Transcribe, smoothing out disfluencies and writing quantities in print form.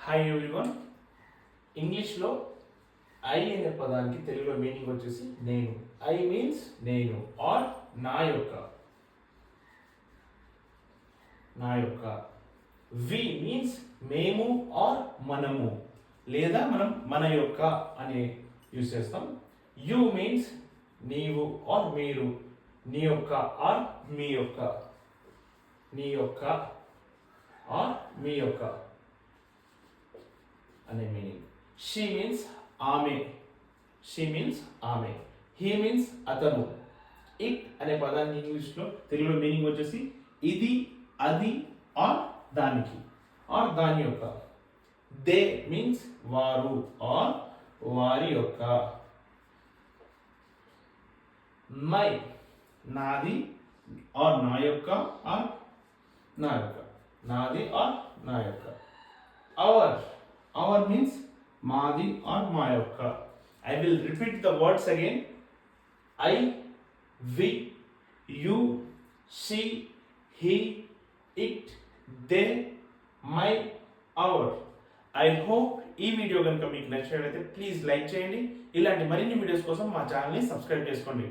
Hi everyone. ఇంగ్లీష్లో I అనే పదానికి తెలుగులో మీనింగ్ వచ్చేసి నేను. ఐ మీన్స్ నేను ఆర్ నా యొక్క. వి మీన్స్ మేము ఆర్ మనము, లేదా మనం మన యొక్క అని యూజ్ చేస్తాం. యు మీన్స్ నీవు ఆర్ మీరు, నీ యొక్క ఆర్ మీ యొక్క, నీ యొక్క ఆర్ మీ యొక్క అనే మీనింగ్. షీ మీన్స్ ఆమె, షీ మీన్స్ ఆమె. హీ మీన్స్ అతను. ఇట్ అనే పదానికి ఇంగ్లీష్లో తెలుగులో మీనింగ్ వచ్చేసి ఇది, అది ఆర్ దానికి ఆర్ దాని యొక్క. దే మీన్స్ వారు ఆర్ వారి యొక్క. మై నాది ఆర్ నా యొక్క ఆర్ నా యొక్క, నాది ఆర్ నా యొక్క. అవర్ means మాది or మా యొక్క. I will repeat the words again. I, we, you, she, he, it, they, my, our. I hope ఈ వీడియో కనుక మీకు నచ్చినట్లయితే ప్లీజ్ లైక్ చేయండి. ఇలాంటి మరిన్ని వీడియోస్ కోసం మా ఛానల్ని సబ్స్క్రైబ్ చేసుకోండి.